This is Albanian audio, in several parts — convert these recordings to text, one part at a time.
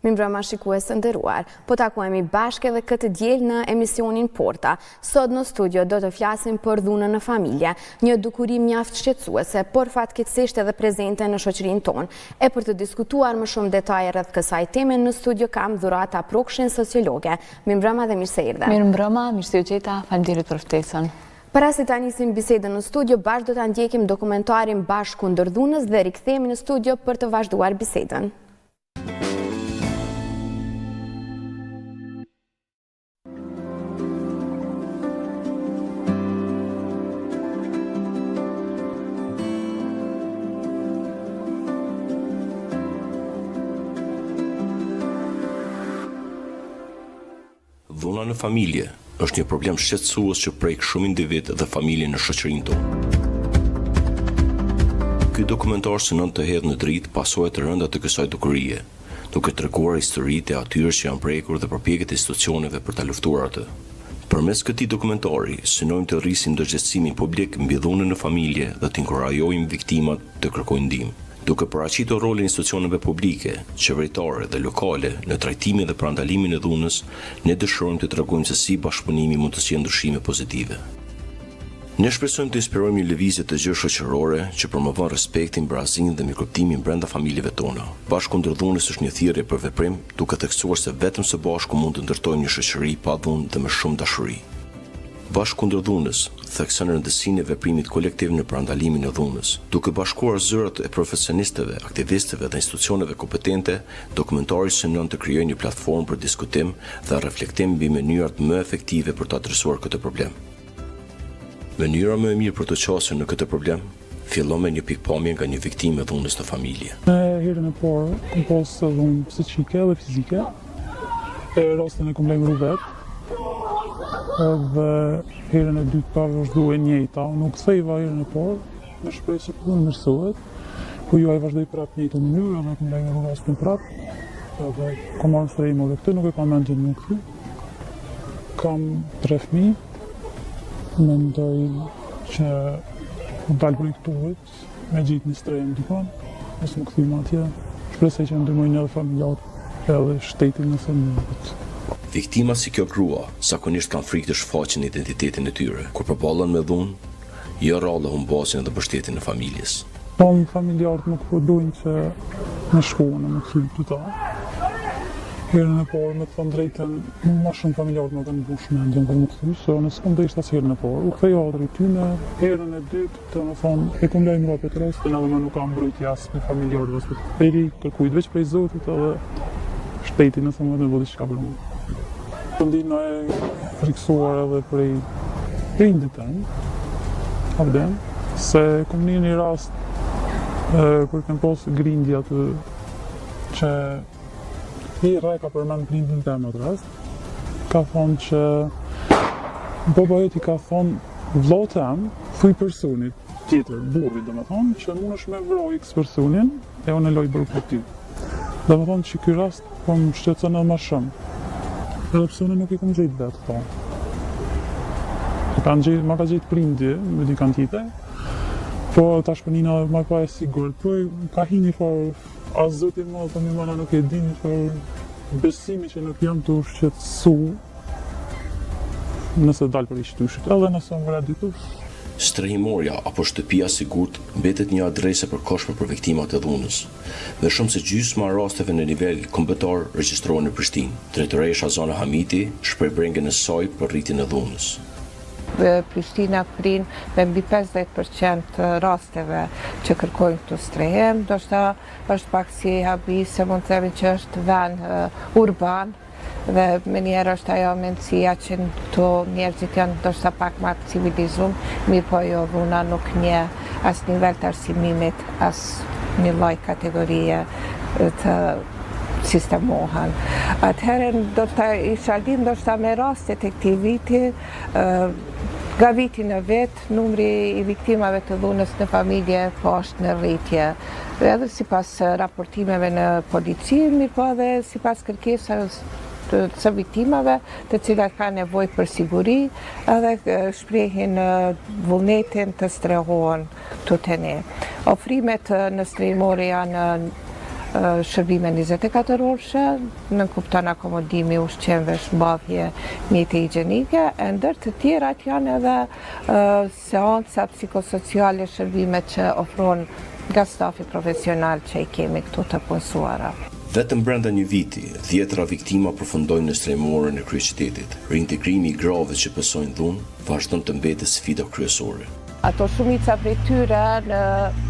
Mirëmbrëma shikues të nderuar, po takohemi bashkë edhe këtë diel në emisionin Porta. Sot në studio do të flasim për dhunën në familje, një dukuri mjaft shqetësuese, por fatkeqësisht edhe prezente në shoqërinë tonë. E për të diskutuar më shumë detaje rreth kësaj teme, në studio kam Dhurata Prokshin, sociologe. Mirëmbrëma dhe mirë se erdhe. Mirëmbrëma, mirë se u gjeta, faleminderit për ftesën. Para se ta nisim bisedën në studio, bashkë do ta ndjekim dokumentarin Bashkë kundër dhunës dhe rikthehemi në studio për të vazhduar bisedën. Dhuna në familje është një problem shqetësues që prek shumë individ dhe familje në shoqërinë tonë. Ky dokumentar synon të hedhë në dritë pasojat të rënda të kësaj dukurie, duke treguar historitë e atyre që janë prekur dhe përpjekjet e institucioneve për ta luftuar atë. Përmes këtij dokumentari synojmë të rrisim ndërgjegjësimin publik mbi dhunën në familje dhe të inkurajojmë viktimat të kërkojnë ndihmë. Duke paraqitur rolin e institucioneve publike, qeveritare dhe lokale në trajtimin dhe parandalimin e dhunës, ne dëshirojmë të tregojmë se si bashkëpunimi mund të sjellë ndryshime pozitive. Ne shpresojmë të inspirojmë një lëvizje të gjerë shoqërore që promovon respektin, barazinë dhe mirëkuptimin brenda familjeve tona. Bashkë kundër dhunës është një thirrje për veprim, duke theksuar se vetëm së bashku mund të ndërtojmë një shoqëri pa dhunë dhe me shumë dashuri. Bashkë kundër dhunës thekson rëndësinë e veprimit kolektiv në parandalimin e dhunës. Duke bashkuar zërat e profesionistëve, aktivistëve dhe institucioneve kompetente, dokumentari synon të krijojë një platformë për diskutim dhe reflektim mbi mënyrat më efektive për të adresuar këtë problem. Mënyra më e mirë për të qasur në këtë problem fillon me një pikpamje nga një viktimë e dhunës në familje. Në herën e parë kam pasur dhunë psiqike dhe fizike. Rastin e kam lëngur vetë. Dhe herën e dytë pa vazhdu e njëjta, nuk ktheva herën e parë, me shpresë që punë mirësohet, po ju ai vazhdoi prapë njëjtën mënyrë, edhe kam lëngur rastin prapë, edhe kam marrë strehim edhe këtë, nuk e kam mendjen më kthy. Kam 3 fëmijë, mendoj që u dal për këturit, me gjitë një strehim dikon, nëse më kthy më atje, shpresoj që ndihmojnë edhe familjarët edhe shtetin nëse mundet. Viktima si kjo grua zakonisht kanë frikë të shfaqin identitetin e tyre, kur përballen me dhunë, jo rrallë humbasin dhe mbështetjen e familjes. Familjarët nuk dojnë që në shkollën e më kthy këta. Herën e parë, me të thënë drejtën, më shumë familjarët më kanë mbush mendjen për më kthy, se nëse kam deshta as herën e parë. U kthej atëri tyne, herën e dytë, të më thonë, e kam lajmë nga për rastin, edhe më nuk kam mbrojtje as me familjarët, as për peri, kërkujt veç prej Zotit edhe shtetin nëse më të vodi çka për mua. Ndina e friksuar edhe prej prindit tanë, abden, se kom një rast kur kem pas grindja të që i reka përmend prindin tem atë rast, ka thonë që baba joti ka thonë vëllau tem, thuj personit tjetër, burrit domethënë, që mund është me vroj X personin e unë e loj bërë për ty. Domethënë që ky rast po më shqetëson edhe më shumë. Edhe pse unë nuk i kam gjetë vetë këto. Ma ka gjetë prindje, me dikant tjetër, po tash për nina ma pa e sigurt, po ka hi një farë, as zoti ma, po një mana nuk e di një farë besimi që nuk jam të shqetësu nëse dalë për i shtyshit, edhe nëse më vëra dikush. Strehimorja apo shtëpia sigurt mbetet një adresë e përkohshme për viktimat e dhunës. Dhe shumë se gjysma e rasteve në nivel kombëtar regjistrohen në Prishtinë. Drejtoresha Zona Hamiti shpreh brengën e saj për rritjen e dhunës. Prishtina prin me mbi 50% rasteve që kërkojnë këtu strehim, ndoshta është pak si habi se mund të themi që është vend urban. Dhe me njerë është ajo mendësia që këto njerëzit janë ndoshta pak më civilizum, mirë po jo dhuna nuk nje as nivel të arsimimit, as një lloj kategorie të sistemohen. Atëherë do të isha di ndoshta me rastet e këtij viti, nga viti në vet, numri i viktimave të dhunës në familje po është në rritje. Edhe sipas raportimeve në polici, mirë po edhe sipas kërkesave të viktimave të cilat ka nevojë për siguri edhe shprehin vullnetin të strehohen këtu te ne. Ofrimet në strehimore janë shërbime 24 orëshe, në kupton akomodimi ushqimeve, shmbathje, mjete higjienike, e ndër të tjerat janë edhe seanca psikosociale, shërbime që ofron nga stafi profesional që i kemi këtu të punësuara. Vetëm brenda një viti, 10 viktima përfundojnë në strehimorën e kryeqytetit. Reintegrimi i grave që pësojnë dhunë vazhdon të mbetet sfida kryesore. Ato shumica prej tyre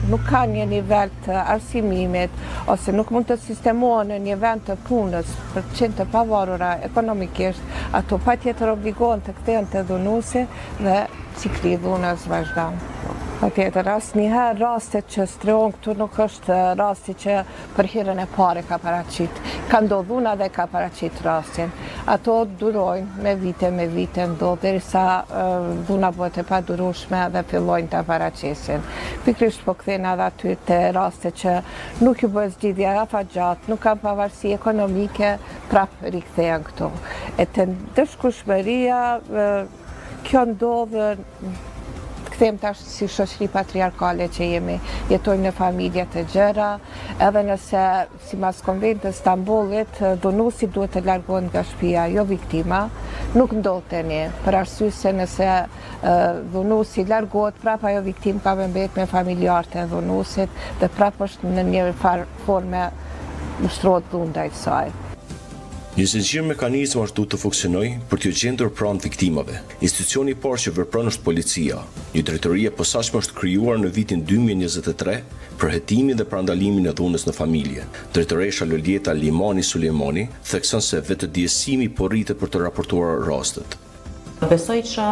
nuk kanë një nivel të arsimimit ose nuk mund të sistemohen në një vend të punës për qenë të pavarura ekonomikisht, ato patjetër obligohen të kthehen te dhunuesi dhe cikli i dhunës vazhdon. Patjetër, asnjëherë rastet që strehon këtu nuk është rasti që për herën e parë ka paraqit. Ka ndodhur dhuna dhe ka paraqit rastin. Ato durojnë me vite ndodh derisa dhuna bëhet e padurueshme dhe fillojnë ta paraqisin. Pikërisht po kthehen edhe aty te raste që nuk ju bëhet zgjidhja afatgjatë, nuk kanë pavarësi ekonomike, prap rikthehen këtu. E të ndëshkueshmëria kjo ndodh kthejmë tash si shoqëri patriarkale që jemi, jetojmë në familje të gjëra, edhe nëse sipas Konventit të Stambollit dhunuesi duhet të largohet nga shtëpia, jo viktima, nuk ndodh tani, për arsye se nëse dhunuesi largohet, prapë ajo viktimë ka me mbet me familjarët e dhunuesit dhe prapë është në një forme ushtrohet dhunë ndaj saj. Një zinxhir mekanizmash duhet të funksionojë për t'u gjendur pranë viktimave. Institucioni i parë që vepron është policia. Një drejtori e posaçme është krijuar në vitin 2023 për hetimin dhe parandalimin e dhunës në familje. Drejtoresha Lolieta Limani Sulejmani thekson se vetë diesimi po rritet për të raportuar rastet. Besoj që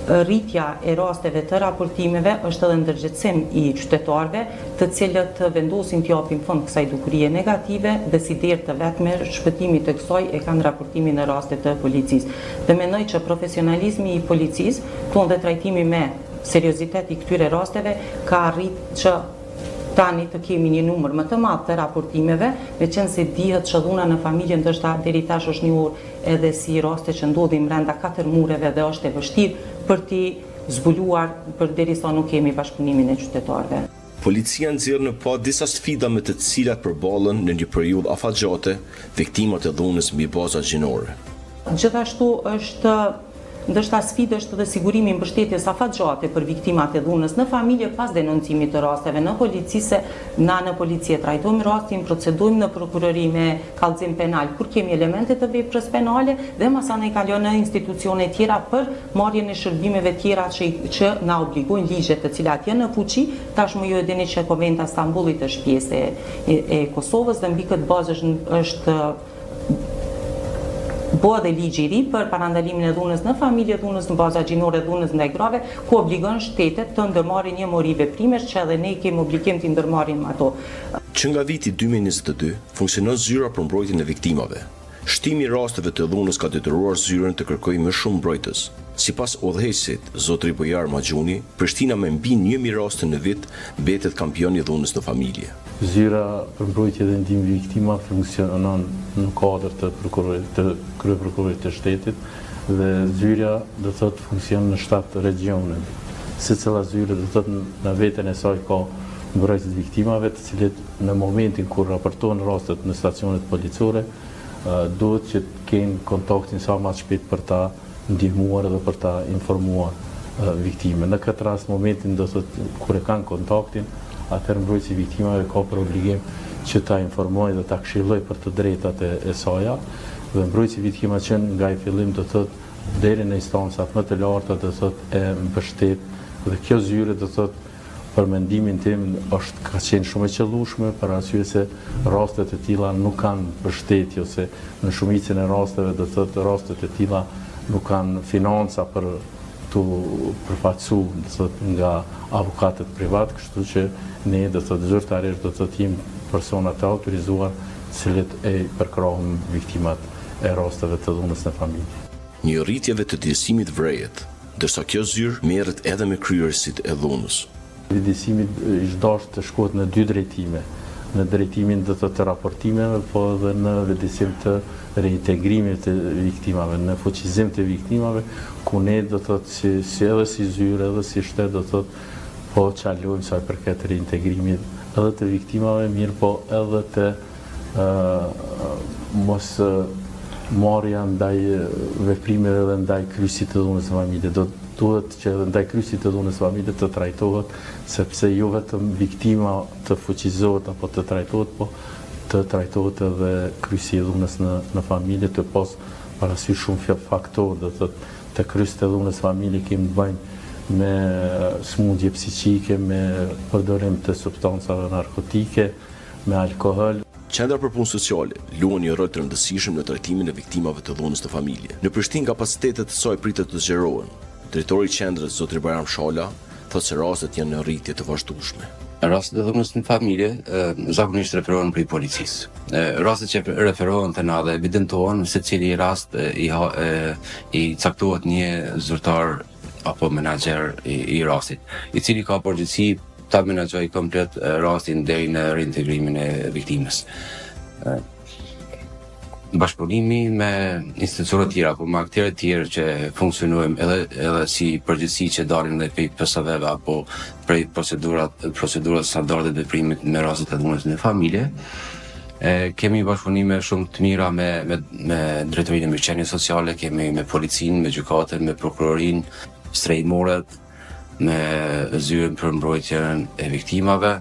rritja e rasteve të raportimeve është edhe ndërgjegjësim i qytetarëve, të cilët vendosin të japin fund kësaj dukurie negative dhe si derë të vetme shpëtimit të kësaj e kanë raportimin e rastet të policisë. Dhe mendoj që profesionalizmi i policisë, ton dhe trajtimi me seriozitet i këtyre rasteve ka arritë që tani të kemi një numër më të madh të raportimeve, meqense dihet që dhuna në familje ndoshta deri tash është njohur edhe si raste që ndodhin brenda 4 mureve dhe është e vështirë për t'i zbuluar përderisa nuk kemi bashkëpunimin e qytetarëve. Policia nxjerr në pa disa sfida me të cilat përballen në një periudhë afatgjate viktimat e dhunës mbi baza gjinore. Gjithashtu është ndoshta sfidë është edhe sigurimi i mbështetjes afatgjate për viktimat e dhunës në familje pas denoncimit të rasteve në polici, se na në polici e trajtojmë rastin, procedojmë në prokurori me kallëzim penal kur kemi elemente të veprës penale dhe masanej kalon në institucione tjera për marrjen e shërbimeve tjera që na obligojnë ligjet të cilat janë në fuqi. Tashmë ju e dini që Konventa Stambullit është pjesë e Kosovës dhe mbi këtë bazë është bëhet dhe ligji i ri për parandalimin e dhunës në familje, dhunës në baza gjinore, dhunës ndaj grave, ku obligon shtetet të ndërmarrin një mori veprimesh që edhe ne kemi obligim të ndërmarrim ato. Që nga viti 2022 funksionon zyra për mbrojtjen e viktimave. Shtimi i rasteve të dhunës ka detyruar zyrën të kërkojë më shumë mbrojtës. Sipas udhëheqësit Zotri Bojar Maxhuni, Prishtina me mbi 1000 raste në vit mbetet kampion i dhunës në familje. Zyra për mbrojtje dhe ndihmë viktima funksionon në kuadër të kryeprokurorit të shtetit dhe zyra do të thotë funksionon në 7 regjione. Secila zyrë do të thotë në veten e saj ka mbrojtës viktimave, të cilët në momentin kur raportohen rastet në stacionet policore duhet që të kenë kontaktin sa më shpejt për ta ndihmuar dhe për ta informuar viktime. Në këtë rast, momentin do thotë kur e kanë kontaktin, atëherë mbrojtësi i viktimave ka për obligim që ta informojë dhe ta këshillojë për të drejtat e saj, dhe mbrojtësi i viktimave që nga i fillim do thotë deri në instancat më të larta do thotë e mbështet, dhe kjo zyre do thotë për mendimin tim ka qenë shumë e qëllueshme për arsye se rastet e tilla nuk kanë mbështetje ose në shumicën e rasteve do thotë rastet e tilla nuk kanë financa për tu përfaqësuar do thotë nga avokatët privat, kështu që ne do thotë zyrtarisht do thotë jemi persona të autorizuar të cilët e përkrahun viktimat e rasteve të dhunës në familje. Një rritjeve të ndjesimit vrejet, ndërsa kjo zyrë merret edhe me kryerësit e dhunës. Ndjesimit është dashur të shkohet në 2 drejtime. Në drejtimin do të raportimeve, po edhe në vendisim të reintegrimit të viktimave, në fuqizim të viktimave, ku ne do të thotë si edhe si zyrë, edhe si shtet do të thotë po çalojmë sa i përket reintegrimit edhe të viktimave, mirë po edhe të mos marrja ndaj veprimeve dhe ndaj kryqëzit të dhunës së familje. Duhet që edhe ndaj kryqëzit të dhunës së familje të trajtohet, sepse jo vetëm viktima të fuqizohet apo të trajtohet, po të trajtohet edhe kryqëzi i dhunës në familje, të pas parasysh shumë faktorë, të kryqëzit e dhunës familje kemi të bëjnë me smundje psiqike, me përdorim të substancave narkotike, me alkohol. Qendra për punë sociale luan një rol të rëndësishëm në trajtimin e viktimave të dhunës në familje. Në Prishtinë kapacitetet e saj pritet të zgjerohen. Drejtori i qendrës, Zotri Bajram Shala, thotë se rastet janë në rritje të vazhdueshme. Rastet e dhunës në familje zakonisht referohen prej policisë. Rastet që referohen të na dhe evidentohen se cili rast i caktohet një zyrtar apo menaxher i rastit, i cili ka përgjegjësi ta menaxhojë komplet rastin deri në reintegrimin e viktimës. Bashkëpunimi me institucione tjera apo me aktorë të tjerë që funksionojmë edhe si përgjegjësi që dalin dhe prej PSV-ve apo prej procedurat standarde të veprimit me rastet e dhunës në familje. Kemi bashkëpunime shumë të mira me drejtorinë e mirëqenies sociale, kemi me policinë, me gjykatën, me prokurorinë, strejmoret, me zyrën për mbrojtjen e viktimave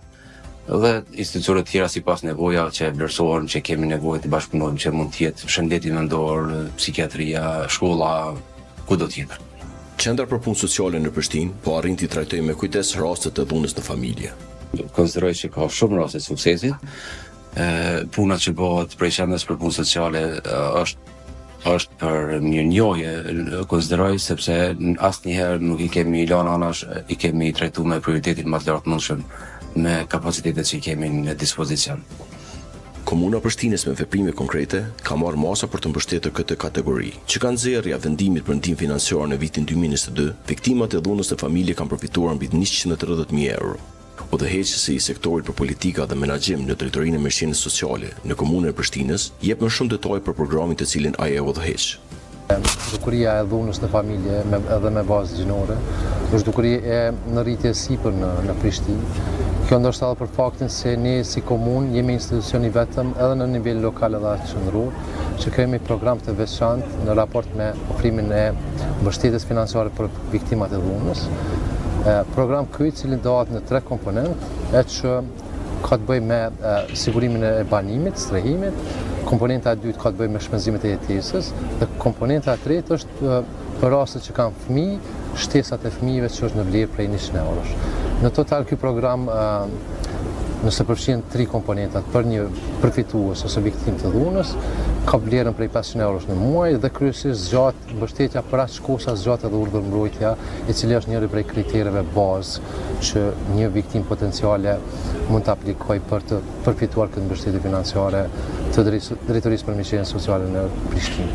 dhe institucione tjera sipas nevoja që vlerësohen, që kemi nevojë të bashkëpunojmë, që mund të jetë shëndeti mendor, psikiatria, shkolla, kudo tjetër. Qendra për punë sociale në Prishtinë po arrin të trajtojë me kujdes rastet e dhunës në familje. Konsideroj që ka shumë raste suksesit. Puna që bëhet prej qendrës për punë sociale është për mirënjohje, konsideroj, sepse asnjëherë nuk i kemi lënë anash, i kemi trajtuar me prioritetin më të lartë mundshëm me kapacitetet që kemi në dispozicion. Komuna Prishtinës me veprime konkrete ka marrë masa për të mbështetur këtë kategori, që kanë nxjerrja vendimit për ndihmë financiare në vitin 2022, viktimat e dhunës në familje kanë përfituar mbi 130.000 euro. Udhëheqësi i sektorit për politika dhe menaxhim në drejtorinë e mirëqenies sociale në komunën e Prishtinës jep më shumë detaj për programin të cilin ai e udhëheq. Dukuria e dhunës në familje edhe me bazë gjinore është dukuri e në rritje sipër në Prishtinë. Kjo ndoshta edhe për faktin se ne si komunë jemi institucioni vetëm edhe në nivel lokal edhe qendror që kemi program të veçantë në raport me ofrimin e mbështetjes financiare për viktimat e dhunës. Program ky i cili dohet në 3 komponent, që ka të bëjë me sigurimin e banimit, strehimit, komponenta e dytë ka të bëjë me shpenzimet e jetesës dhe komponenta e tretë është për rastet që kanë fëmijë, shtesat e fëmijëve që është në vlerë prej 100 eurosh. Në total ky program nëse përfshin 3 komponentat për një përfitues ose viktim të dhunës, ka vlerën prej 500 eurosh në muaj dhe kryesisht zgjat mbështetja për aq kosa zgjat edhe urdhër mbrojtja, i cili është njëri prej kritereve bazë që një viktim potenciale mund të aplikojë për të përfituar këtë mbështetje financiare të Drejtorisë për Mirëqenien Sociale në Prishtinë.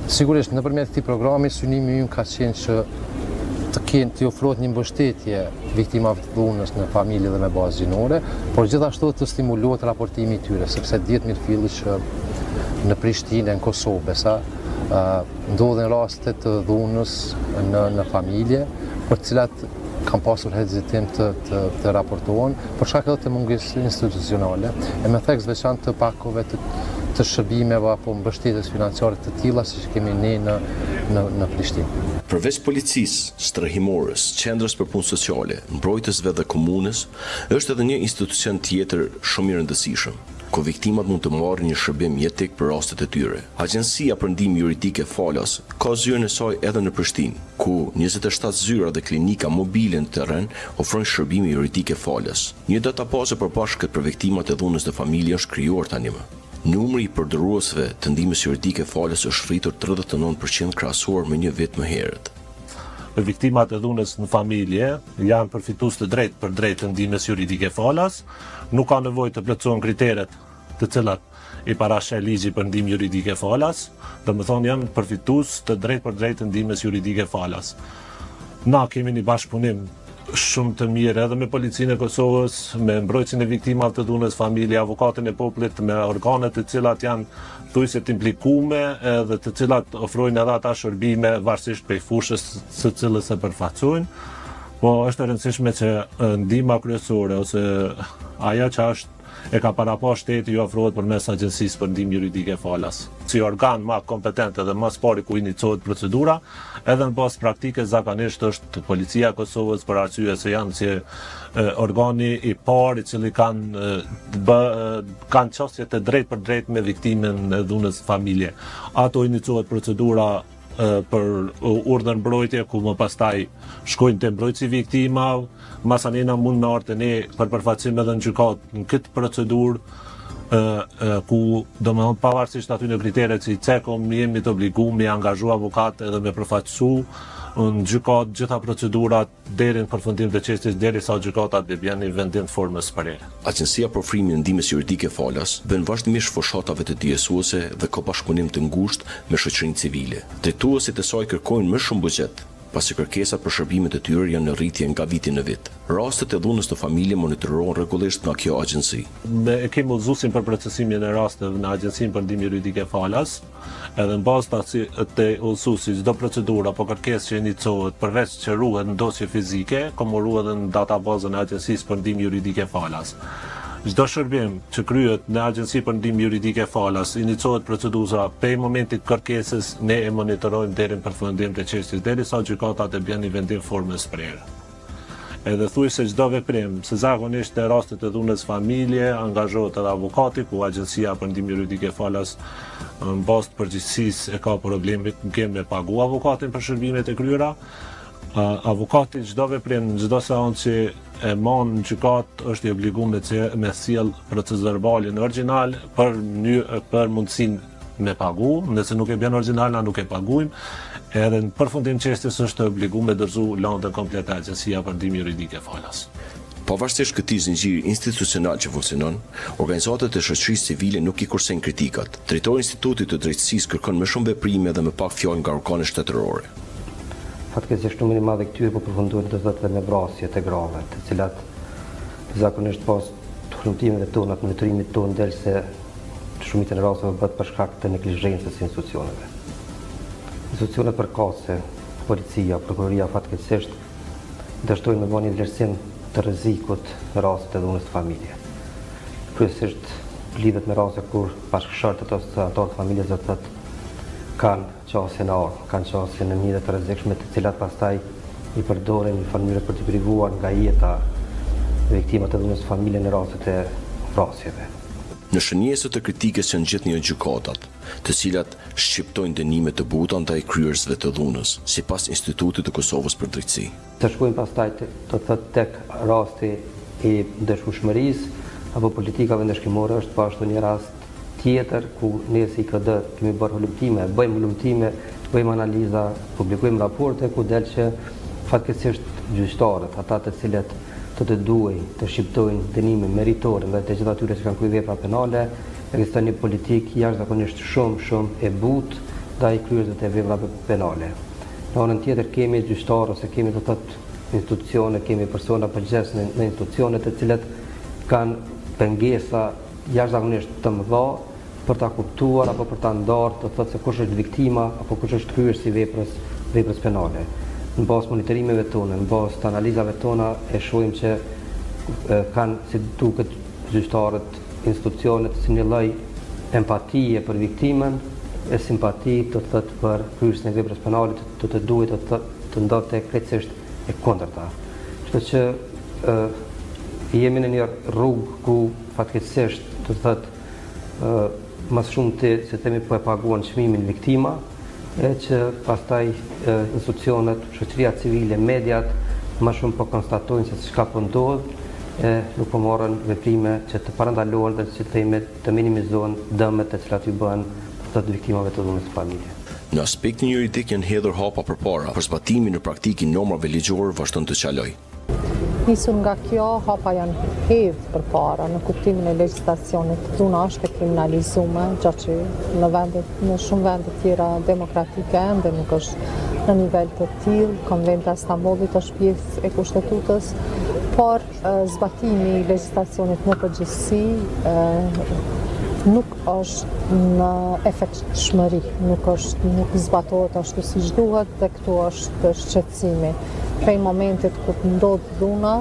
Sigurisht nëpërmjet këtij programi synimi ynë ka qenë që të ofrohet një mbështetje viktimave të dhunës në familje dhe me bazë gjinore, por gjithashtu të stimulohet raportimi i tyre, sepse dihet mirëfilli që në Prishtinë, në Kosovë, ndodhen raste të dhunës në familje, për të cilat kanë pasur hezitim të raportohen, për shkak edhe të mungesës institucionale, e me theks veçantë të pakove të shërbimeve apo mbështetjes financiare të tilla siç kemi ne në Prishtinë. Përveç policisë, strehimorës, qendrës për punë sociale, mbrojtësve dhe komunës, është edhe një institucion tjetër shumë i rëndësishëm, ku viktimat mund të marrin një shërbim jetik për rastet e tyre. Agjencia për ndihmë juridike Falas ka zyrën e saj edhe në Prishtinë, ku 27 zyra dhe klinika mobile në terren ofrojnë shërbime juridike Falas. Një databazë e përbashkët për viktimat e dhunës në familje është krijuar tani më. Numri i përdoruesve të ndihmës juridike Falas është rritur 39% krahasuar me një vit më herët. Viktimat e dhunës në familje janë përfitues të drejtë për drejtë të ndihmës juridike Falas, nuk ka nevojë të plotësohen kriteret të cilat i parashë ligji për ndihmë juridike Falas, domethënë janë përfitues të drejtë për drejtë të ndihmës juridike Falas. Na kemi një bashkëpunim shumë të mirë edhe me policinë e Kosovës, me mbrojtjen e viktimave të dhunës familje, avokatën e popullit, me organet të cilat janë thujse të implikuar edhe të cilat ofrojnë edhe ata shërbime varësisht prej fushës së cilës e përfaqësojnë. Po është e rëndësishme që ndihma kryesore ose ajo që e ka parapo shteti ju ofrohet përmes Agjencisë për Ndihmë Juridike Falas. Si organ më kompetent edhe më pari ku iniciohet procedura, edhe në bazë praktike zakonisht është Policia e Kosovës për arsye se janë si organi i parë i cili kanë çështje të drejtë për drejtë me viktimën e dhunës familje. Ato iniciohet procedura për urdhër mbrojtje ku më pastaj shkojnë te mbrojtësi viktima, masanena mund me ardhë ne për përfaqësim edhe në gjykatë në këtë procedurë ku domethënë pavarësisht aty në kriteret që i cekom jemi të obliguar me angazhu avokat edhe me përfaqësu në gjykatë gjitha procedurat deri në përfundim të çështjes derisa gjykata të bëjë vendim të formës së parë. Agjencia për ofrimin e ndihmës juridike falas bën vazhdimisht fushatave të djegësuese dhe ka bashkëpunim të ngushtë me shoqërinë civile. Drejtuesit e saj kërkojnë më shumë buxhet, pasi kërkesat për shërbimet e tyre janë në rritje nga viti në vit. Rastet e dhunës të familje monitorohen rregullisht nga kjo agjenci. E kemi udhëzuesin për procesimin e rasteve në Agjencinë për Ndihmë Juridike Falas, edhe në bazë të udhëzuesit çdo procedurë apo kërkesë që iniciohet përveç që ruhet në dosje fizike, komoruhet edhe në databazën e Agjencisë për Ndihmë Juridike Falas. Çdo shërbim që kryhet në Agjenci për Ndihmë Juridike Falas, iniciohet procedura prej momentit kërkesës, ne e monitorojmë deri në përfundim të çështjes derisa gjykata të bëjë një vendim formës prerë. Edhe thuaj se çdo veprim, se zakonisht në rastet e dhunës familje, angazhohet edhe avokati, ku Agjencia për Ndihmë Juridike Falas në bazë të përgjegjësisë e ka problemit, nuk kemi me pagu avokatin për shërbimet e kryera. Avokati çdo veprim, çdo seancë që e mon në gjykat është i obliguar me sjell procesverbalin origjinal për mundësinë me pagu, nëse nuk e bën origjinal na nuk e paguajmë, edhe në përfundim çështjes është obliguar me dorëzu landën komplete Agjencia për Ndihmë Juridike Falas. Pavarësisht këtij zinxhiri institucional që funksionon, organizatat e shoqërisë civile nuk i kursejnë kritikat. Drejtori i Institutit të Drejtësisë kërkon më shumë veprime dhe më pak fjalë nga organet shtetërore. Fatkeqësisht numri i madh i këtyre po përfundohet të thotë me vrasje të grave, të cilat zakonisht pas sulmtimeve tona, të monitorimit tonë del se shumica e rasteve bëhet për shkak të neglizhencës së institucioneve. Institucionet përkatëse, policia, prokuroria fatkeqësisht dështojnë me bënë një vlerësim të rrezikut në rastet e dhunës të familje. Kryesisht lidhet me raste kur bashkëshortet ose ato të familjes do të thotë kanë qasje në armë, kanë qasje në mjete të rrezikshme të cilat pastaj i përdoren në mënyrë për të privuar nga jeta viktimat e dhunës familje në rastet e vrasjeve. Në shënjesë të kritikës që ngjitnin gjykatat, të cilat shqiptojnë dënime të buta ndaj kryerësve të dhunës, sipas Institutit të Kosovës për Drejtësi. Të shkojmë pastaj të thotë tek rasti i dëshmueshmërisë apo politikave ndeshkimore është po ashtu një rast tjetër ku ne si KD kemi bërë hulumtime, bëjmë analiza, publikojmë raporte ku del që fatkeqësisht gjyqtarët, ata të cilët të duajnë të shqiptojnë dënime meritore ndaj të gjithë atyre që kanë kryer vepra penale, ekziston një politikë jashtëzakonisht shumë e butë ndaj kryerësve të veprave penale. Në anën tjetër kemi gjyqtarë ose kemi të thotë institucione, kemi persona përgjegjës në institucione të cilët kanë pengesa jashtëzakonisht të mëdha për ta kuptuar apo për ta ndarë të thotë se kush është viktima apo kush është kryerësi i veprës penale. Në bazë monitorimeve tona, në bazë të analizave tona e shohim që kanë si duket gjyqtarët, institucionet si një lloj empatie për viktimën e simpati të thotë për kryerësin e veprës penale të duhet të ndodhte krejtësisht e kundërta. Kështu që jemi në një rrugë ku fatkeqësisht të thotë mas shumë të se themi po e paguan çmimin viktima, e që pastaj institucionet, shoqëria civile, mediat më shumë po konstatojnë se çka po ndodh, nuk po marrin veprime që të parandalohen dhe që të minimizohen dëmet të cilat i bëhen të viktimave të dhunës së familje. Në aspektin juridik janë hedhur hapa përpara, për zbatimin në praktikë normave ligjore vazhdon të qaloj. Nisur nga kjo, hapa janë hedhë përpara në kuptimin e legjislacionit. Dhuna është e kriminalizuar, gjatë që në shumë vende tjera demokratike ende nuk është në nivel të tillë. Konventi i Stambollit është pjesë e kushtetutës, por zbatimi i legjislacionit në përgjithësi nuk është në efektshmëri, nuk zbatohet ashtu siç duhet dhe këtu është shqetësimi. prej momentit kur ndodh dhuna,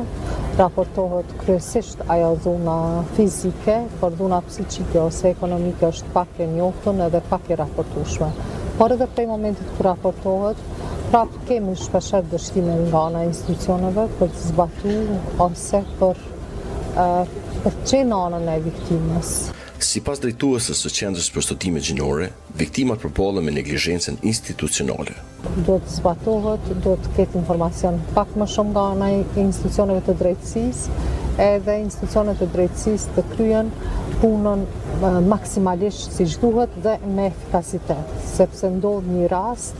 raportohet kryesisht ajo dhuna fizike, por dhuna psiqike ose ekonomike është pak e njoftun edhe pak e raportueshme. Por edhe prej momentit kur raportohet, prap kemi shpeshherë dështime nga ana e institucioneve për të zbatuar ose për qenë anën e viktimës. Sipas drejtuesës së Qendrës për Shëtitime Gjinore, viktimat përballen me neglizhencën institucionale. Duhet zbatohet, duhet të ketë informacion pak më shumë nga ana e institucioneve të drejtësisë, edhe institucionet e drejtësisë të kryen punën maksimalisht siç duhet dhe me efikasitet, sepse ndodh një rast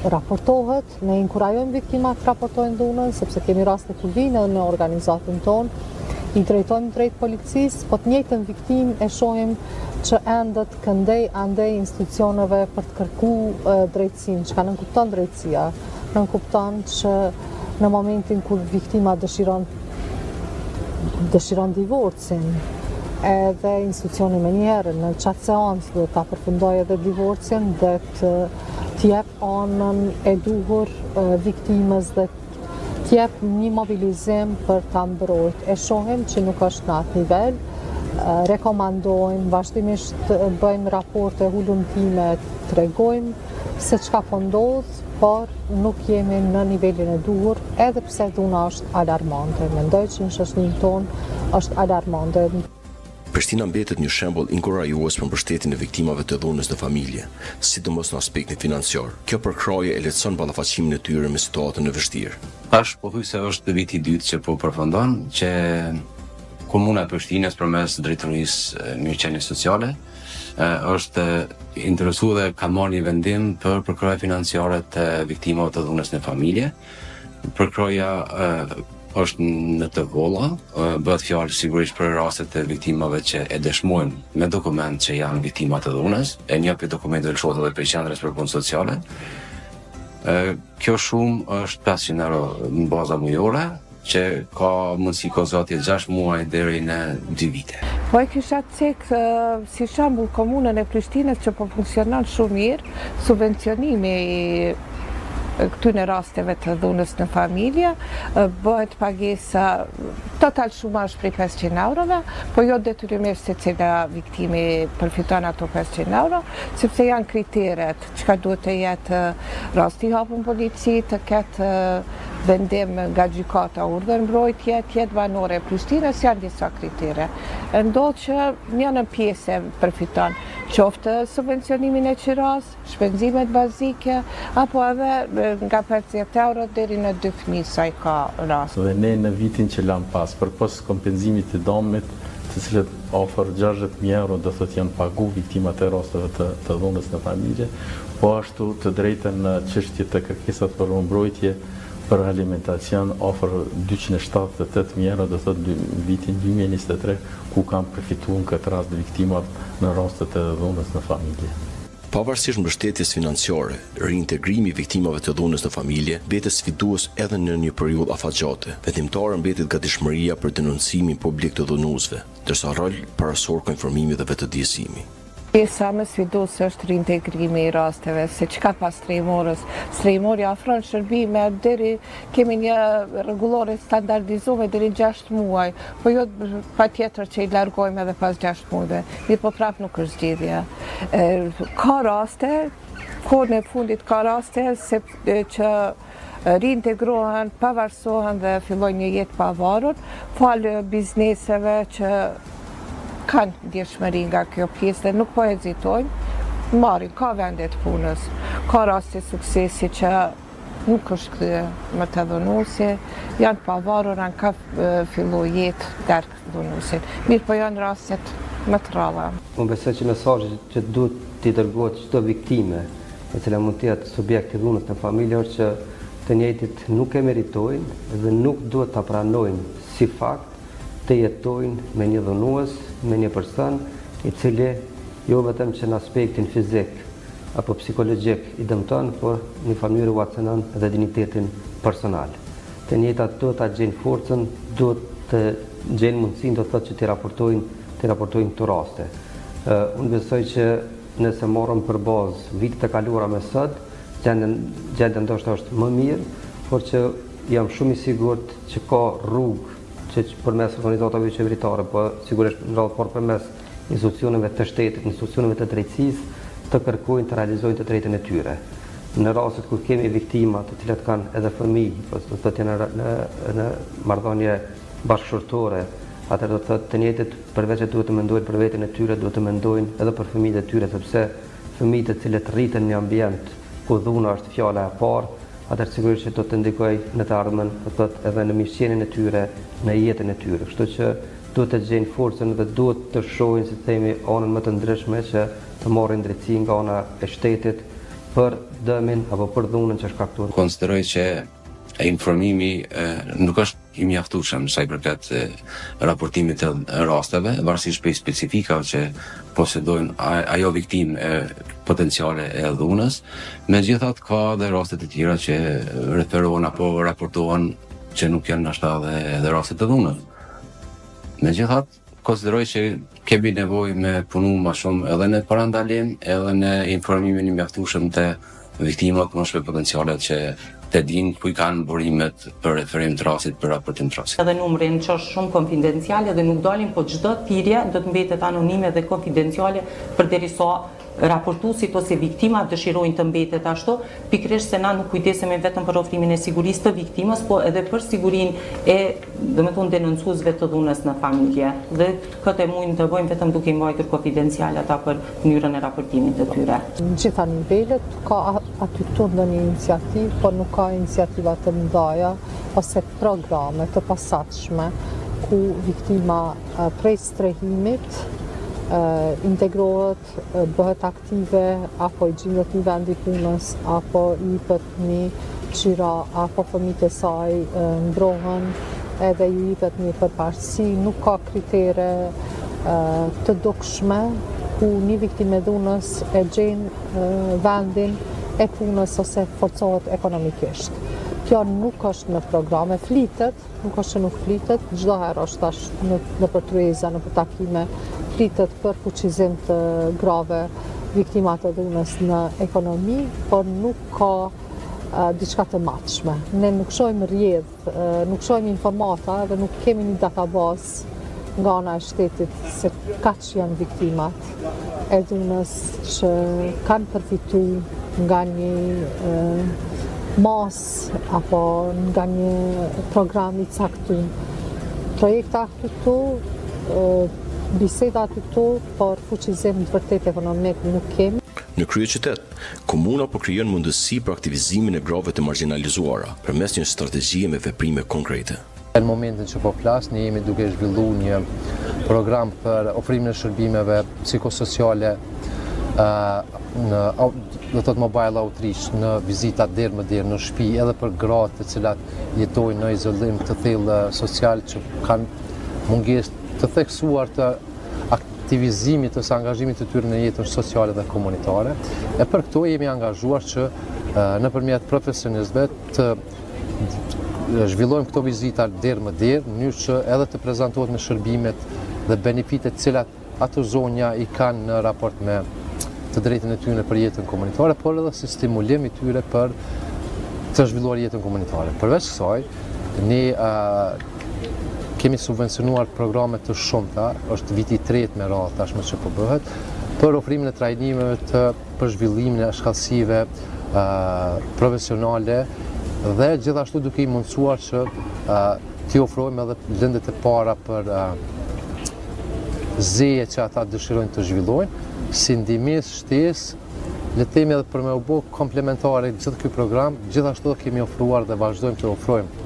raportohet, ne inkurajojmë viktimat të raportojnë dhunën, sepse kemi raste ku vinë edhe në organizatën tonë, i drejtojmë drejt policisë, po të njëjtën viktim e shohim që endet këndej andej institucioneve për të kërkuar drejtësinë, çka nuk kupton drejtësia, nuk kupton që në momentin kur viktima dëshiron divorcin, edhe institucioni me njerë në qatë seancë do ta përfundojë edhe divorcin dhe të jep anën e duhur viktimës dhe t'jep një mobilizim për ta mbrojtur. E shohim që nuk është në atë nivel, rekomandojmë, vazhdimisht bëjmë raporte hulumtime, tregojmë se çka po ndodh, por nuk jemi në nivelin e duhur, edhe pse dhuna është alarmante. Mendoj që në shoqërinë tonë është alarmante. Prishtina mbetet një shembull inkurajues për mbështetjen e viktimave të dhunës në familje, sidomos në aspektin financiar. Kjo përkraje e lehtëson ballafaqimin e tyre me situatën e vështirë. Tash pothuajse është viti i dytë që po përfundon, që Komuna e Prishtinës përmes Drejtorisë Mirëqenies Sociale është interesuar dhe ka marrë një vendim për përkraje financiare të viktimave të dhunës në familje. Përkraja është në të volla, bëhet fjalë sigurisht për rastet të viktimave që e dëshmojnë me dokument që janë viktima të dhunës, e një për dokumentet lëshohet edhe për Qendrës për Punë Sociale. Kjo shumë është 500 euro në baza mujore, që ka mundësi kozatje 6 muaj deri në 2 vite. Po e kisha cek si shembull komunën e Prishtinës që po funksionon shumë mirë, subvencionimi këtyre rasteve të dhunës në familje, bëhet pagesa total shumash prej 500 eurove, po jo detyrimisht se cila viktimi përfiton ato 500 euro, sepse janë kriteret çka duhet të jetë rasti i hapur në polici, të ketë vendim nga gjykata urdhër mbrojtje, të jetë banore e Prishtinës, janë disa kritere. Ndodh që një në pjesë përfiton, qoftë subvencionimin e qiras, shpenzimet bazike, apo edhe nga 50 euro deri në 2 fëmijë sa i ka rast. Dhe ne në vitin që lam pas, përpos kompenzimit të dëmit, të cilët ofër 60.000 euro do thotë janë pagu viktimat e rasteve të dhunës në familje, po ashtu të drejtën në çështje të kërkesat për mbrojtje për alimentacion ofër 278.000 euro do thotë vitin 2023, ku kanë përfituar këtë rast viktimat në rastet e dhunës në familje. Pavarësisht mbështetjes financiare, reintegrimi i viktimave të dhunës në familje mbetet sfidues edhe në një periudhë afatgjate. Vendimtare mbetet gatishmëria për denoncimin publik të dhunuesve, ndërsa rol parasor ka informimi dhe vetëdijësimi. Pjesa më sfiduese është reintegrimi i rasteve, se çka pas strehimorës. Strehimori afron shërbime deri kemi një rregullore standardizuar deri 6 muaj, po jo patjetër që i largojmë edhe pas 6 muajve. Mirë, po prap nuk është zgjidhje. Ka raste, kohën e fundit ka raste që reintegrohen, pavarësohen dhe fillojnë një jetë pavarur, falë bizneseve që kanë ndjeshmëri nga kjo pjesë dhe nuk po hezitojnë, marrin, ka vendet punës, ka raste suksesi që nuk është kthye më të dhunuesi, janë pavarur, ka fillu jetë dark dhunuesin. Mirë, po janë rastet më të rralla. Unë besoj që mesazhi që duhet t'i dërgohet çdo viktime, e cila mund të jetë subjekt i dhunës në familje, është që të njëjtit nuk e meritojnë dhe nuk duhet ta pranojnë si fakt të jetojnë me një dhunues, me një person i cili jo vetëm që në aspektin fizik apo psikologjik i dëmton, por në mënyrë uacënon edhe dignitetin personal. Të njëjtat duhet ta gjejnë forcën, duhet të gjejnë mundësinë do të thotë që të raportojnë këto raste. Unë besoj që nëse morëm për bazë vitet e kaluara me sot, gjendja ndoshta është më mirë, por që jam shumë i sigurt që ka rrugë që përmes organizatave qeveritare, po sigurisht në radhë parë përmes institucioneve të shtetit, institucioneve të drejtësisë, të kërkojnë të realizojnë të drejtën e tyre. Në rastet kur kemi viktima të cilat kanë edhe fëmijë, do të thotë në marrëdhënie bashkëshortore, atëherë do të thotë të njëjtit përveç se duhet të mendojnë për veten e tyre, duhet të mendojnë edhe për fëmijët e tyre, sepse fëmijët të cilët rriten në ambient ku dhuna është fjala e parë, atëherë sigurisht që do të ndikojë në të ardhmen, do të thotë edhe në mirëqenien e tyre, në jetën e tyre. Kështu që duhet të gjejnë forcën dhe duhet të shohin, si themi, anën më të ndryshme që të marrin drejtësi nga ana e shtetit për dëmin apo për dhunën që shkaktuar. Konsideroj që informimi nuk është i mjaftueshëm sa i përket raportimit të rasteve, varësisht prej specifikave që posedojnë ajo viktimë potenciale e dhunës. Megjithatë ka dhe raste të tjera që referohen apo raportohen që nuk janë ashta dhe raste të dhunës. Megjithatë, konsideroj që kemi nevojë me punu më shumë edhe në parandalim, edhe në informimin e mjaftueshëm të viktimave të potenciale që të dinë ku i kanë burimet për referim të rastit, për raportim të rastit. Edhe numrin që është shumë konfidenciale dhe nuk dalin, po çdo thirrje do të mbetet anonime dhe konfidenciale përderisa raportuesit ose viktimat dëshirojnë të mbetet ashtu, pikërisht se na nuk kujdesemi vetëm për ofrimin e sigurisë të viktimës, po edhe për sigurinë e, domethënë, denoncuesve të dhunës në familje. Dhe këtë mund të bëjmë vetëm duke i mbajtur konfidenciale ata për mënyrën e raportimit të tyre. Në gjitha nivelet ka aty këtu ndonjë iniciativë, por nuk ka iniciativa të mëdha ose programe të posaçme ku viktima prej strehimit integrohet, bëhet aktive, apo i gjindet një vend i punës, apo i për një qira, apo fëmijët e saj ndrohen, edhe ju jepet një përparësi, nuk ka kritere të dukshme ku një viktimë e dhunës e gjen vendin e punës ose forcohet ekonomikisht. Kjo nuk është në programe, flitet, nuk është që nuk flitet, çdo herë është tash në përtrueza, në takime, flitet për fuqizim të grave viktimat të dhunës në ekonomi, por nuk ka diçka të matshme. Ne nuk shohim rrjedh, nuk shohim informata dhe nuk kemi një databazë nga ana e shtetit se kaç janë viktimat e dhunës që kanë përfituar nga një mas apo nga një program i caktuar. Projekta këtu, biseda këtu, por fuqizim të vërtet ekonomik nuk kemi. Në kryeqytet, komuna po krijon mundësi për aktivizimin e grave të marginalizuara përmes një strategjie me veprime konkrete. Në momentin që po flas, ne jemi duke zhvilluar një program për ofrimin e shërbimeve psikosociale do të thotë mobile outreach, në vizita derë më derë në shtëpi, edhe për gratë të cilat jetojnë në izolim të thellë social, që kanë mungesë të theksuar të aktivizimit ose angazhimit të tyre në jetën sociale dhe komunitare. E për këto jemi angazhuar që nëpërmjet profesionistëve të zhvillojmë këto vizita derë më derë, në mënyrë që edhe të prezantohet me shërbimet dhe benefitet cilat ato zonja i kanë në raport me të drejtën e tyre për jetën komunitare, por edhe si stimulim i tyre për të zhvilluar jetën komunitare. Përveç kësaj, ne kemi subvencionuar programe të shumta, është viti i tretë me radhë tashmë që po bëhet, për ofrimin e trajnimeve për zhvillimin e shkallësive profesionale dhe gjithashtu duke i mundësuar që t'i ofrojmë edhe lëndet e para për zeje që ata dëshirojnë të zhvillojnë, si ndihmës shtesë, le të themi edhe për me u bë komplementare gjithë ky program, gjithashtu kemi ofruar dhe vazhdojmë të ofrojmë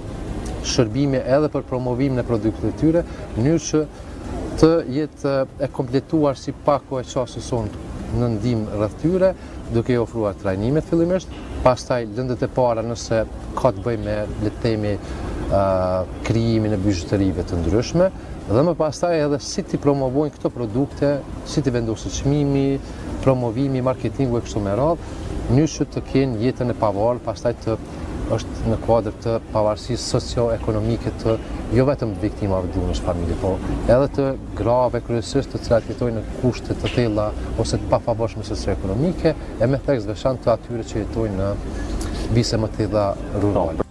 shërbime edhe për promovimin e produkteve të tyre, në mënyrë që të jetë e kompletuar si pako e qasës sonë në ndihmë rreth tyre, duke i ofruar trajnimet fillimisht, pastaj lëndet e para nëse ka të bëjë me, le të themi, krijimin e bizhuterive të ndryshme, dhe më pastaj edhe si ti promovojnë këto produkte, si ti vendosë çmimi, promovimi, marketingu e kështu me radhë, në mënyrë që të kenë jetën e pavarur, pastaj të është në kuadër të pavarësisë socio-ekonomike të jo vetëm të viktimave të dhunës familje, po edhe të grave kryesisht të cilat jetojnë në kushte të thella ose të pafavorshme socio-ekonomike, e me theks veçantë të atyre që jetojnë në vise më të thella rurale.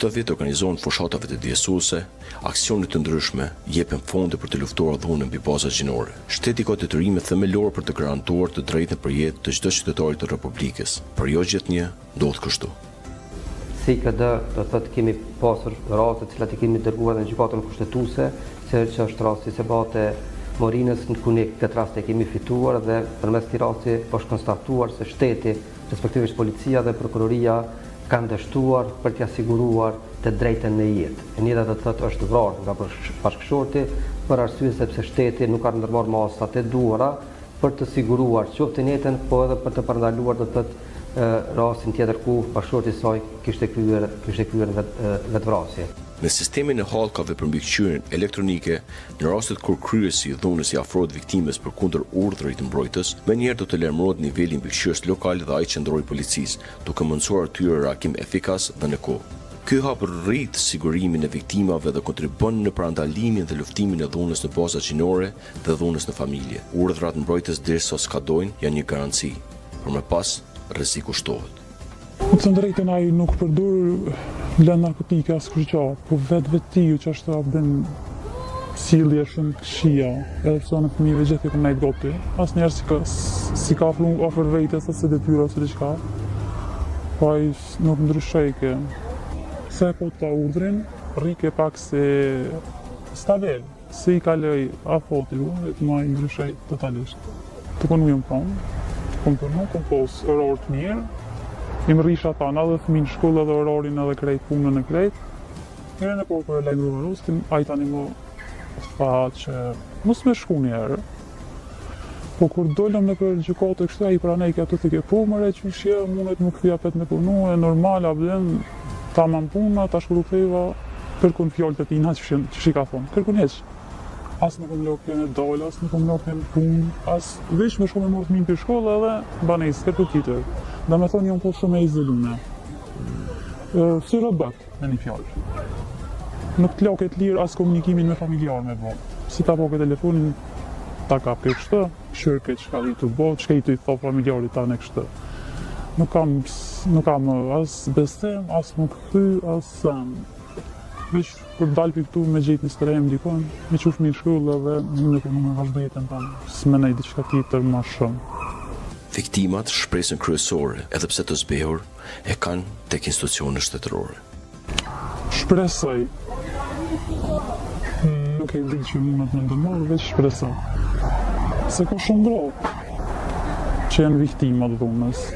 Çdo vit organizohen fushatave të djesuese, aksione të ndryshme, jepen fonde për të luftuar dhunën mbi bazat gjinore. Shteti ka detyrime themelore për të garantuar të drejtën për jetë të çdo qytetarit të Republikës, por jo gjithnjë ndodh kështu. Si KD, do thotë kemi pasur raste të cilat I kemi dërguar në gjykatën kushtetuese, që është rasti Sebate Morinës, në ku ne këtë rast e kemi fituar dhe përmes këtij rasti është konstatuar se shteti, respektivisht policia dhe prokuroria kanë dështuar për t'ia siguruar të drejtën në jetë. E njëjta do të thotë është vrarë nga bashkëshorti për arsye sepse shteti nuk ka ndërmarrë masat e duhura për të siguruar qoftë në jetën, po edhe për të parandaluar do të thotë rastin tjetër ku bashkëshorti I saj kishte kryer vetvrasje. Në sistemin e hallkave për mbikëqyrjen elektronike, në rastet kur kryesi I dhunës I afrohet viktimës përkundër urdhrit të mbrojtës, menjëherë do të larmërohet niveli I mbikëqyrjes lokale dhe ai qendror I policisë, duke mundësuar atyre reagim efikas dhe në kohë. Ky hap rrit sigurimin e viktimave dhe kontribon në parandalimin dhe luftimin e dhunës në baza gjinore dhe dhunës në familje. Urdhrat mbrojtës derisa skadojnë janë një garanci, por më pas rreziku shtohet. Të drejtën ai nuk përdor lëndë narkotike as kërqa, po vetiu që është bën sjellje shumë këqija, edhe pse në fëmijëve gjithë I kanë goti. Asnjëherë si ka flung ofër vetes ose detyra ose diçka. Po ai nuk ndryshoi kë. Se po ta urdhrin, rrike pak se stabil, si I kaloi afoti, të më ndryshoi totalisht. Të konujem pam, kom pos orë të mirë. I më rrisha ta edhe fëmijë në shkollë edhe orarin edhe krejt punën e krejt. Herën e por kur e lajmërova Rustin, ai tani më tha që mos më shku një herë. Po kur dolëm në për gjykatë kështu ai pranoi ato të ke po më reqyshje, mundet më kthya pet me punu, e normal a vlen tamam puna, tash kur u ktheva kërkon fjalët e tina që ka thonë. Kërkon hiç. As nuk më lokën e dal, as nuk më lokën punë, as veç më shumë më fëmijë për shkollë edhe banes kërkon tjetër. Dhe me thonë jam po shumë e izolume. Si robot, me një fjallë. Nuk të laket lirë as komunikimin me familjarë me bo. Si ta po këtë telefonin, ta kap këtë kështë, shërë këtë që ka di të bo, që ka I të I tho familjarit ta në kështë. Nuk kam as besem, as më këthy, as veç për dalë për këtu me gjetë një stërejmë dikon, me që fëmijë shkollë dhe nuk me vazhdo jetën ta, s'menej diçka tjetër ma shumë. Viktimat shpresën kryesore, edhe pse të zbehur, e kanë tek institucionet shtetërore. Shpresoj. Nuk e di që mundet me ndërmarrë, veç shpresoj. Se ka shumë grot që janë viktimat dhunës.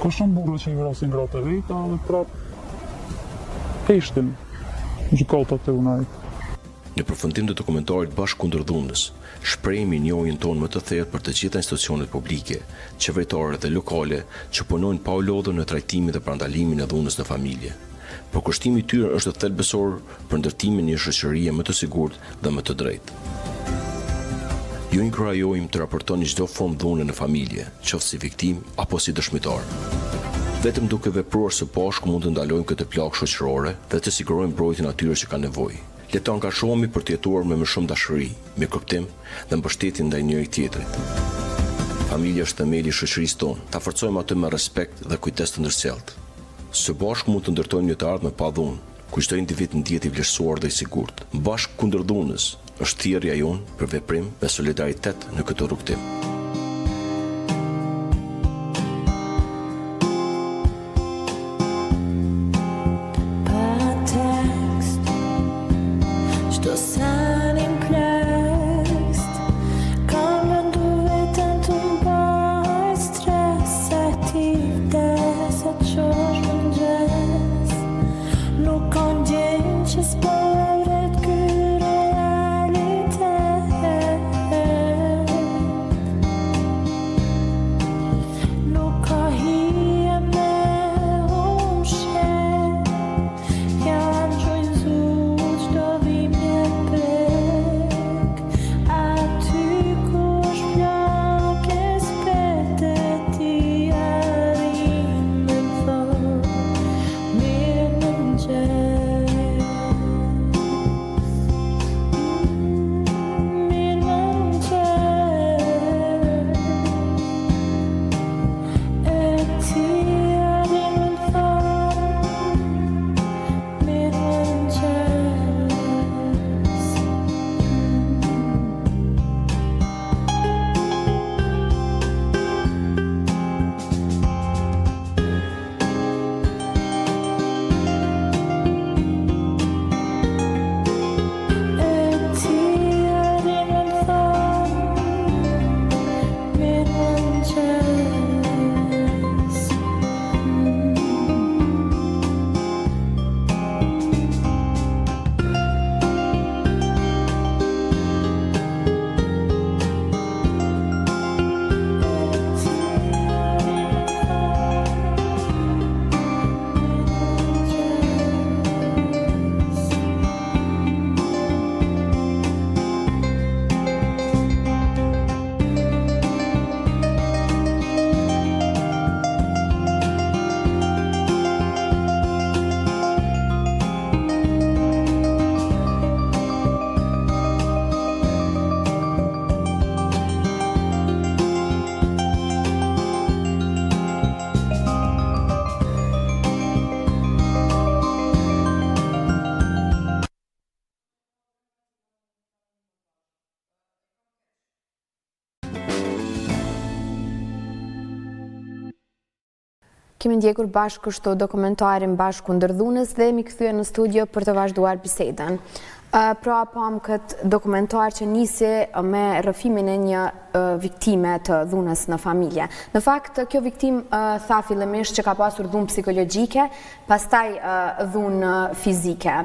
Ka shumë burra që I vrasin gratë e veta dhe prap heshtin gjykatat e unajt. Në përfundim të dokumentarit Bashkë kundër dhunës, shprehemi njohjen tonë më të thellë për të gjitha institucionet publike, qeveritare dhe lokale që punojnë pa u lodhur në trajtimin dhe parandalimin e dhunës në familje. Por kushtimi I tyre është thelbësor për ndërtimin e një shoqërie më të sigurt dhe më të drejtë. Ju inkurajojmë të raportoni çdo formë dhune në familje, qoftë si viktim apo si dëshmitar. Vetëm duke vepruar së bashku mund të ndalojmë këtë plagë shoqërore dhe të sigurojmë mbrojtjen atyre që kanë nevojë. Le të angazhohemi për të jetuar me më shumë dashuri, me kuptim dhe mbështetje ndaj njëri tjetrit. Familja është themeli I shoqërisë tonë. Ta forcojmë atë me respekt dhe kujdes të ndërsjellët. Së bashku mund të ndërtojmë një të ardhme pa dhunë, ku çdo individ ndihet I vlerësuar dhe I sigurt. Bashkë kundër dhunës është thirrja jonë për veprim me solidaritet në këtë rrugtim. Kemi ndjekur bashkë kështu dokumentarin bashkë kundër dhunës dhe mi kthye në studio për të vazhduar bisedën. Pra pam këtë dokumentar që nisi me rrëfimin e një viktime të dhunës në familje. Në fakt, kjo viktim tha fillimisht që ka pasur dhunë psikologjike, pastaj dhunë fizike.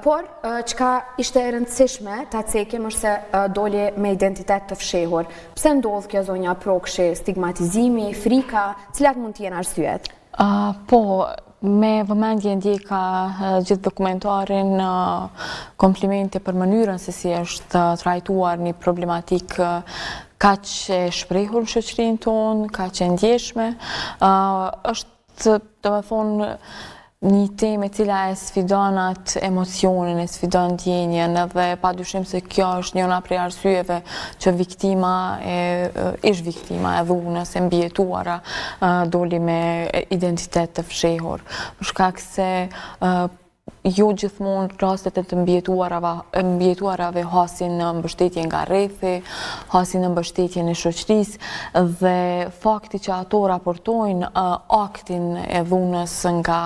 Por, çka ishte e rëndësishme ta cekim është se doli me identitet të fshehur. Pse ndodh kjo zonja prokshi, stigmatizimi, frika, cilat mund të jenë arsyet? Po, me vëmendje ndjeka gjithë dokumentarin, komplimente për mënyrën se si është trajtuar një problematik kaq e shprehur në shoqërinë tonë, kaq e ndjeshme. Është, domethënë, një temë e cila e sfidon atë emocionin, e sfidon ndjenjen, dhe padyshim se kjo është njëra prej arsyeve që viktima ish viktima e dhunës e mbijetuara doli me identitet të fshehur. Për shkak se jo gjithmonë rastet e të mbjetuarave hasin në mbështetje nga rrethi, hasin në mbështetje në shoqërisë, dhe fakti që ato raportojnë aktin e dhunës nga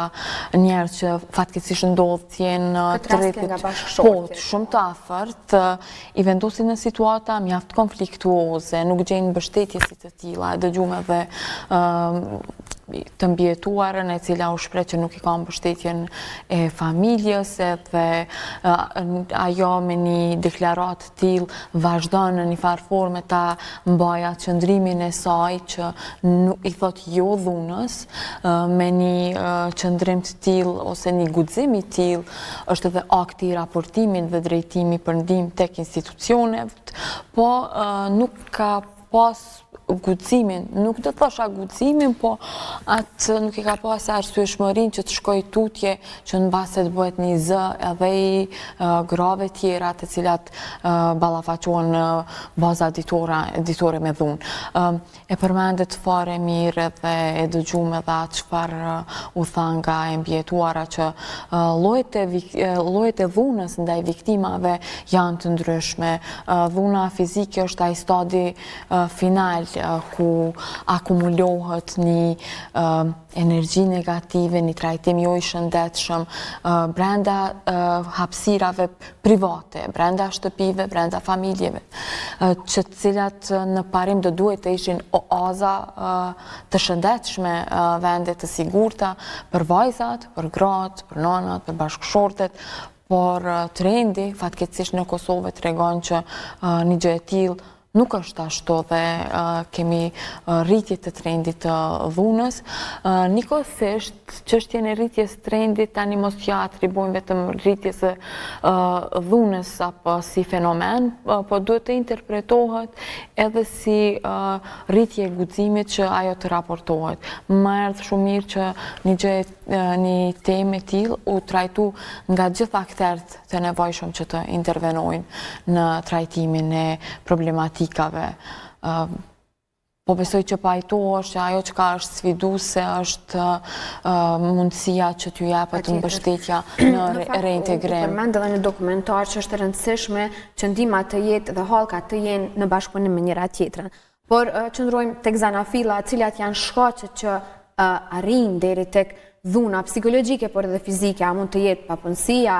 njerëz që fatkeqësisht ndodh të jenë të rritit shumë të afërt, i vendosin në situata mjaft konfliktuoze, nuk gjejnë mbështetje si të tilla. Dëgjuam edhe të mbjetuarën e cila u shpreh që nuk i ka mbështetjen e familjes, dhe ajo me një deklarat të tillë vazhdon në një farë forme ta mbaja qëndrimin e saj që nuk i thot jo dhunës, me një qëndrim të tillë ose një guxim i tillë është edhe akti i raportimit dhe drejtimi për ndihmë tek institucionet, po nuk ka pas guximin, nuk do të thosha guximin, po atë nuk i ka pas arsyeshmërinë që të shkojë tutje që mbase të bëhet një zë edhe i grave tjera të cilat ballafaqohen në baza ditore me dhunë. E përmendet fare mirë dhe e dëgjuam edhe atë çfarë u tha nga e mbjetuara që llojet e dhunës ndaj viktimave janë të ndryshme. Dhuna fizike është ai stadi final ku akumulohet një energji negative, një trajtim jo i shëndetshëm brenda hapësirave private, brenda shtëpive, brenda familjeve, që të cilat në parim do duhet të ishin oaza të shëndetshme, vende të sigurta për vajzat, për gratë, për nënat, për bashkëshortet, por trendi fatkeqësisht në Kosovë tregon që një gjë e tillë nuk është ashtu dhe kemi rritje të trendit të dhunës. Nikosisht, çështjen e rritjes trendit tani mos ja atribojmë vetëm rritjes së dhunës apo si fenomen, po duhet të interpretohet edhe si rritje e guximit që ajo të raportohet. Më erdh shumë mirë që një temë e tillë u trajtu nga gjithë aktorët të nevojshëm që të intervenojnë në trajtimin e problematikave. Po besoj që pajtohesh që ajo çka është sfiduese është mundësia që t'ju japet mbështetja në reintegrim. Përmend edhe në dokumentar që është e rëndësishme që ndihmat të jetë dhe hallkat të jenë në bashkëpunim me njëra tjetrën. Por qëndrojmë tek zanafilla, cilat janë shkaqet që arrin deri tek dhuna psikologjike, por edhe fizike, a mund të jetë papunësia,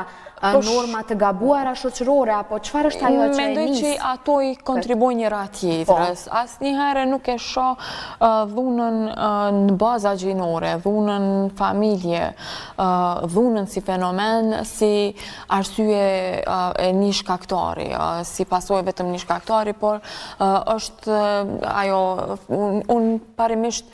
norma të gabuara shoqërore, apo çfarë është ajo që e nis? Mendoj që ato i kontribuojnë njëra tjetrës. Asnjëherë nuk e shoh dhunën në baza gjinore, dhunën në familje, dhunën si fenomen, si arsye e një shkaktari, si pasojë vetëm një shkaktari, por është ajo, unë parimisht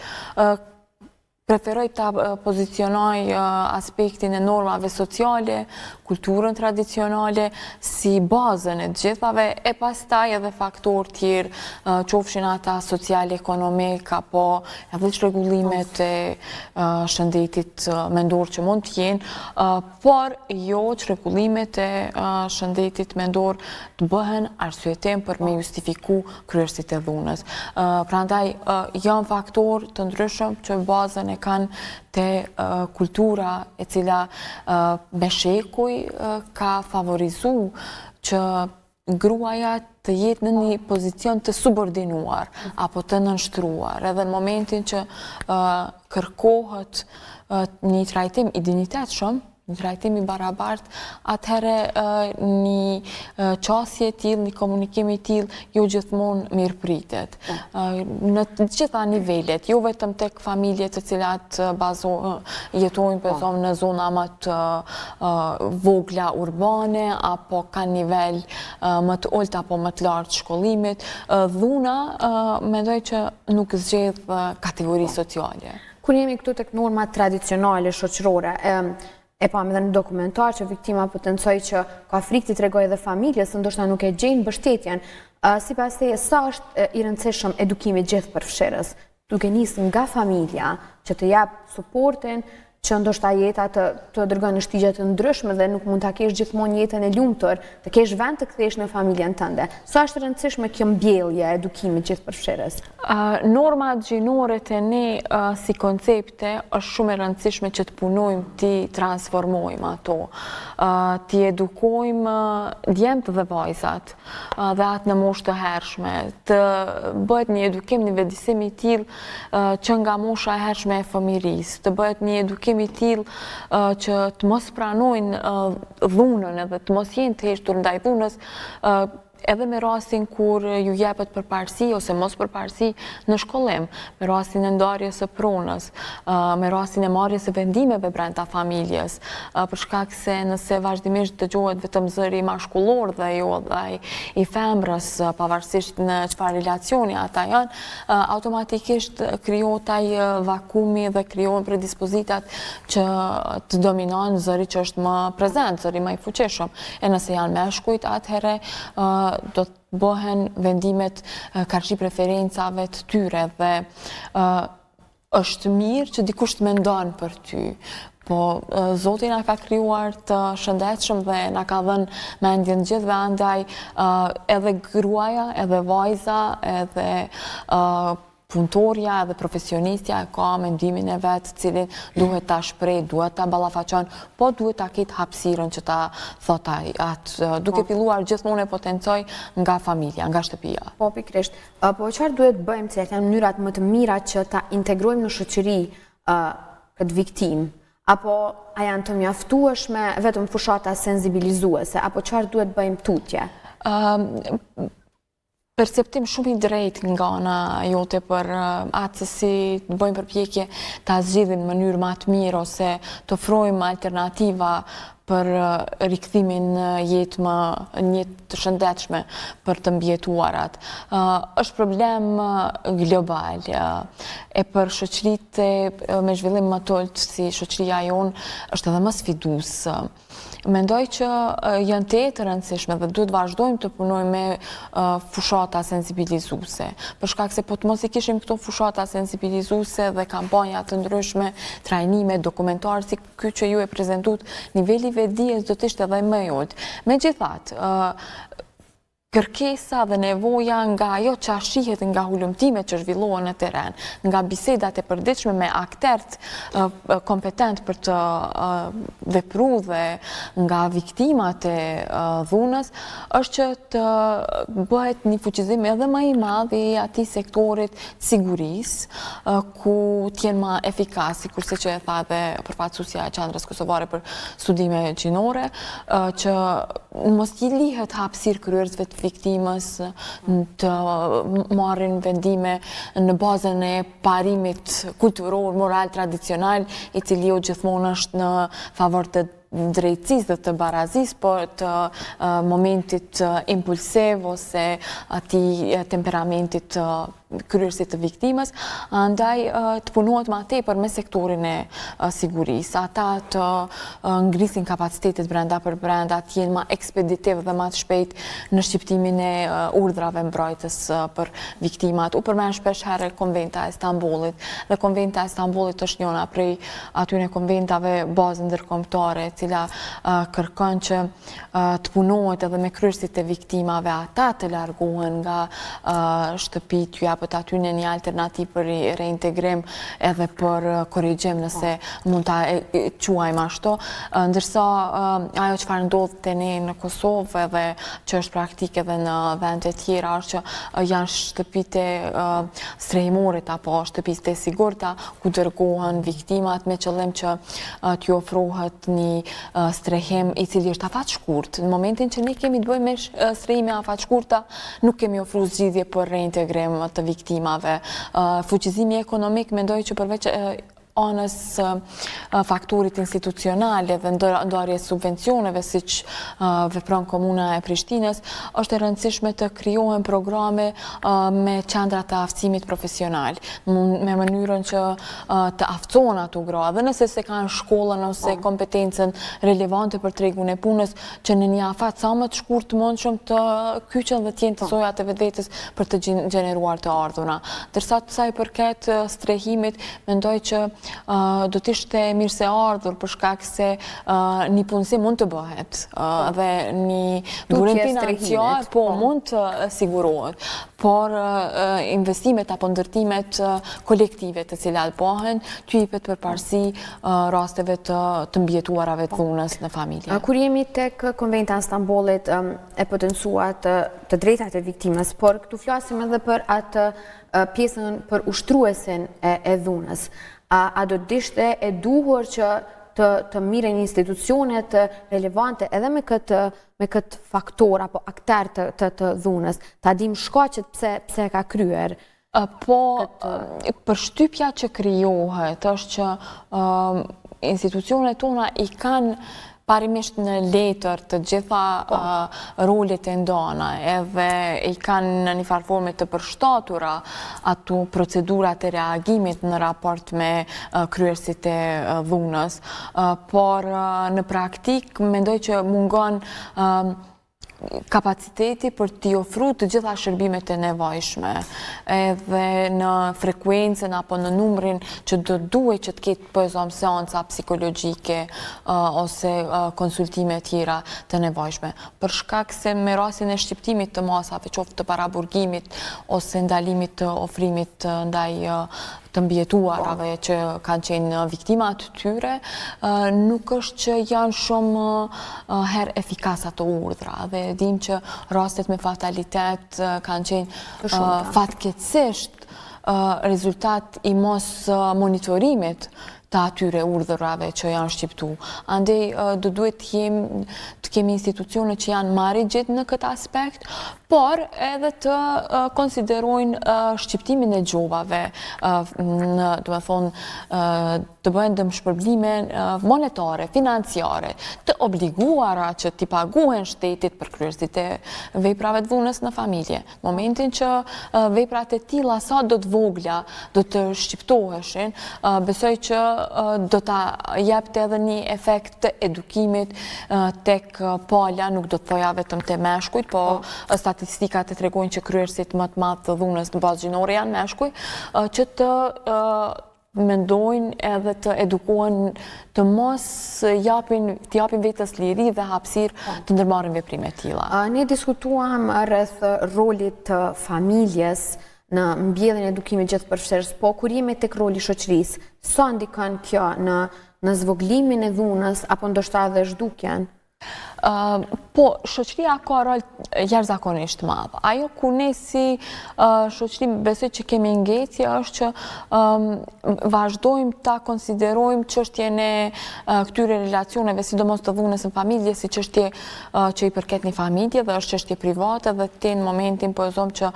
preferoj ta pozicionoj aspektin e normave sociale, kulturën tradicionale si bazën e gjithave, e pastaj edhe faktorë tjerë, qofshin ata social-ekonomik apo edhe çrregullimet e shëndetit mendor që mund të jenë, por jo çrregullimet e shëndetit mendor të bëhen arsyetim për me justifiku kryerësitë e dhunës. Prandaj janë faktorë të ndryshëm që bazën e kanë te kultura e cila me shekuj ka favorizu që gruaja të jetë në një pozicion të subordinuar apo të nënshtruar, edhe në momentin që kërkohet një trajtim i dinjitetshëm, një trajtim i barabart, atëherë një qasje t'il, një komunikimi t'il, jo gjithmonë mirë pritet. Në të gjitha nivellet, jo vetëm tek familje të cilat jetojnë për thomë në zona më të vogla urbane, apo ka nivel më të ullt apo më të lartë shkollimit, dhuna mendoj që nuk zgjedh kategori sociale. Kur jemi këtu tek normat tradicionale shoqërore, e pam edhe në dokumentar që viktima potencoj që ka frikë t'i tregoj edhe familjes, ndoshta nuk e gjejnë mbështetjen. Sipas teje, sa është i rëndësishëm edukimi gjithë përfshirës, duke nisë nga familja që të jap suportin, që ndoshta jeta të dërgojnë në shtigje të ndryshme dhe nuk mund ta kesh gjithmonë jetën e lumtur, të kesh vend të kthesh në familjen tënde. Sa është e rëndësishme kjo mbjellje e edukimit gjithëpërfshirës? Normat gjinore të ne si koncepte është shumë e rëndësishme që të punojmë, ti transformojmë ato, ti edukojmë djemtë dhe vajzat dhe atë në moshë të hershme, të bëhet një edukim, një vedisim i tillë që nga mosha e hershme e fëmirisë, të bëhet një edukim i tillë që të mos pranojnë dhunën edhe të mos jenë të heshtur ndaj dhunës, edhe me rastin kur ju jepet përparësi ose mos përparësi në shkollim, me rastin e ndarjes së pronës, me rastin e marrjes së vendimeve brenda familjes, për shkak se nëse vazhdimisht dëgjohet vetëm zëri mashkullor dhe jo dhe i femrës, pavarësisht në çfarë relacioni ata janë, automatikisht krijohet ai vakumi dhe krijohen predispozitat që të dominojnë zëri që është më prezent, zëri më i fuqishëm. E nëse janë meshkujt, atëherë do të bëhen vendimet karshi preferencave të tyre dhe është mirë që dikush të mendon për ty. Po, Zoti na ka krijuar të shëndetshëm dhe na ka dhënë mendjen gjithve, andaj edhe gruaja, edhe vajza, edhe punëtorja edhe profesionistja ka mendimin e vetë, cilin duhet ta shpreh, duhet ta ballafaqon, po duhet ta ketë hapësirën që ta thotë atë, duke filluar gjithmonë e potencoj nga familja, nga shtëpia. Po, pikërisht. Po çfarë duhet bëjmë, cilat janë mënyrat më të mira që ta integrojmë në shoqëri këtë viktimë? Apo a janë të mjaftueshme vetëm fushata sensibilizuese, apo çfarë duhet bëjmë tutje? Perceptim shumë i drejtë nga ana jote për atë se si të bëjmë përpjekje ta zgjidhim në mënyrë më të mirë ose të ofrojmë alternativa për rikthimin në jetë të shëndetshme për të mbijetuarat. Është problem global e për shoqëritë me zhvillim më të ulët si shoqëria jonë është edhe më sfidues. Mendoj që janë të rëndësishme dhe duhet vazhdojmë të punojmë me fushata sensibilizuese. Për shkak se po të mos i kishim këto fushata sensibilizuese dhe kampanja të ndryshme, trajnime, dokumentarë si ky që ju e prezentut, niveli i vetdijes do të ishte edhe më i ulët. Megjithatë, kërkesa dhe nevoja nga ajo që shihet nga hulumtimet që zhvillohen në terren, nga bisedat e përditshme me aktert kompetent për të vepruar dhe nga viktimat e dhunës, është që të bëhet një fuqizim edhe më i madh i atij sektorit të sigurisë, ku të jenë më efikas, sikurse që e tha edhe përfaqësuesja e Qendrës Kosovare për Studime Gjinore, që mos i lihet hapësirë kryerësve të viktimës të marrin vendime në bazën e parimit kulturor, moral, tradicional, i cili jo gjithmonë është në favor të drejtësisë dhe të barazisë, por të momentit impulsiv ose atij temperamentit kryerësit të viktimës, andaj të punohet më tepër me sektorin e sigurisë. Ata të ngrisin kapacitetet brenda për brenda, të jenë më ekspeditiv dhe më të shpejt në shqiptimin e urdhrave mbrojtës për viktimat. U përmend shpesh herë Konventa e Stambollit, dhe Konventa e Stambollit është njëra prej atyre konventave bazë ndërkombëtare, cila kërkon që të punohet edhe me kryerësit e viktimave ata të largohen nga shtëpit, ju japët aty në një alternativë për reintegrim edhe për korrigjim nëse mund ta quajmë ashtu, ndërsa ajo çfarë ndodh te ne në Kosovë edhe që është praktike edhe në vende tjera është që janë shtëpitë strehimorit apo shtëpitë e sigurta ku dërgohen viktimat me qëllim që t'ju ofrohet një strehim i cili është afaqshkurt. Në momentin që ne kemi të bëjmë me strehime afaqshkurta, nuk kemi ofruar zgjidhje për reintegrim të viktimave. Fuqizimi ekonomik mendoj që përveç anës faktorit institucionale dhe ndarje subvencioneve siç vepron Komuna e Prishtinës, është e rëndësishme të krijohen programe me qendra të aftësimit profesional, me mënyrën që të aftësohen ato gra, dhe nëse se kanë shkollën ose kompetencën relevante për tregun e punës, që në një afat sa më të shkurt mundshëm të kyçen dhe të jenë të sojat e vetvetes për të gjeneruar të ardhuna. Ndërsa sa i përket strehimit, mendoj që do të ishte mirë se ardhur për shkak se një punësim mund të bëhet dhe një durim financiar mund të sigurohet, por investimet apo ndërtimet kolektive të cilat bëhen t'ju jepet përparësi rasteve të mbijetuarave të dhunës në familje. Kur jemi tek Konventa e Stambollit e potencuar të drejtat e viktimës, por këtu flasim edhe për atë pjesën për ushtruesin e dhunës. A do të ishte e duhur që të miren institucionet relevante edhe me këtë faktor apo akter të dhunës, ta dim shkaqet pse ka kryer? Po, përshtypja që krijohet është që institucionet tona i kanë parimisht në letër të gjitha rolet e ndana, edhe i kanë në një farë forme të përshtatura ato procedurat e reagimit në raport me kryerësit e dhunës, por në praktik mendoj që mungon kapaciteti për t'i ofru të gjitha shërbimet e nevojshme, edhe në frekuencën apo në numrin që do duhet që t'ketë pëzom seanca psikologjike ose konsultime tjera të nevojshme. Për shkak se me rastin e shqiptimit të masave, qoftë të paraburgimit ose ndalimit të ofrimit ndaj të mbijetuarave që kanë qenë viktimat të tyre, nuk është që janë shumë herë efikas ato urdhra, dhe dim që rastet me fatalitet kanë qenë fatkeqësisht rezultat i mos monitorimit të atyre urdhërave që janë shqiptu. Andej do duhet të kemi institucione që janë marrë gjithë në këtë aspekt, por edhe të konsiderojnë shqiptimin e gjobave, do të thonë të bëhen dëmshpërblime monetare, financiare, të obliguara që t'i paguhen shtetit për kryerësit e veprave të dhunës në familje. Në momentin që veprat e tilla sa do të vogla do të shqiptoheshin, besoj që do ta jepte edhe një efekt të edukimit tek pala, nuk do të thoja vetëm te meshkujt, po statistikat e tregojnë që kryerësit më të madh të dhunës në bazë gjinore janë meshkuj, që të mendojnë edhe të edukohen të mos t'japin vetës liri dhe hapësirë të ndërmarrin veprime të tilla. Ne diskutuam rreth rolit të familjes në mbjelljen e edukimit gjithëpërfshirës, po kur jemi tek roli i shoqërisë, sa ndikon kjo në zvoglimin e dhunës apo ndoshta edhe zhdukjen? Po, shoqëria ka rol jashtëzakonisht madh. Ajo ku ne si shoqëri besoj që kemi ngecje është që vazhdojmë ta konsiderojmë çështjen e këtyre relacioneve, sidomos të dhunës në familje, si çështje që i përket një familje dhe është çështje private, dhe ti në momentin po e them që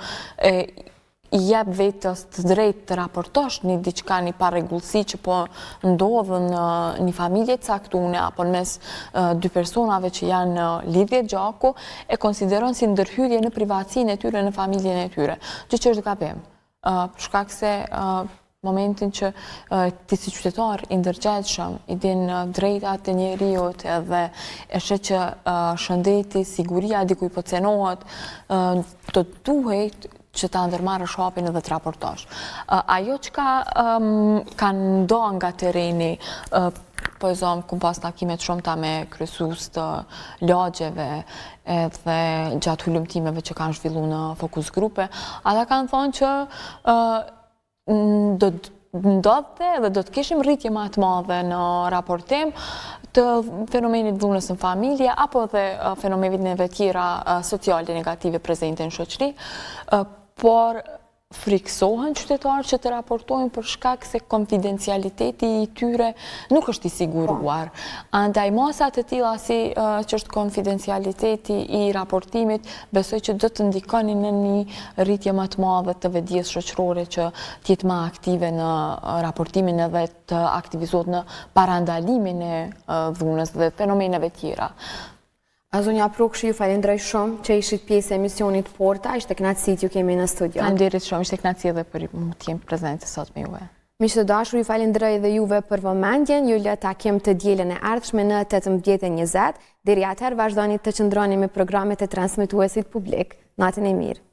i jep vetës të drejtë të raportosh një diçka, një parregullsi që po ndodhë në një familje të caktuar apo në mes dy personave që janë në lidhje gjaku, e konsideron si ndërhyrje në privatësinë e tyre, në familjen e tyre, gjë që është gabim. Për shkak se momentin që ti si qytetar i ndërgjegjshëm i din drejtat e njeriut edhe e shet që shëndeti, siguria dikuj po cenohet, të duhet që ta ndërmarrë shopin edhe të raportosh. Ajo që ka ndo nga tereni, Po zonë, kum pas takimet shumëta me kryesues të lagjeve edhe gjatë hulumtimeve që kanë zhvillu në fokus grupe, ata kanë thonë që do të ndodhte dhe do të kishim rritje më të madhe në raportim të fenomenit dhunës në familje apo dhe fenomeneve tjera sociale negative prezente në shoqëri, por friksohen qytetarë që të raportojnë për shkak se konfidencialiteti i tyre nuk është i siguruar. Andaj masat e tilla si që është konfidencialiteti i raportimit, besoj që do të ndikonin në një rritje më të madhe të vetdijes shoqërore që të jetë më aktive në raportimin edhe të aktivizohet në parandalimin e dhunës dhe fenomeneve tjera. Zonja Prukshi, ju falenderoj shumë që ishit pjesë e emisionit Porta, ishte kënaqësi që ju kemi në studio. Faleminderit shumë, ishte kënaqësi edhe për të jem prezente sot me juve. Miq të dashur, ju falenderoj edhe juve për vëmendjen, ju lë takim të dielën e ardhshme në 18:20. Deri atëherë vazhdoni të qëndroni me programet e transmetuesit publik. Natën e mirë.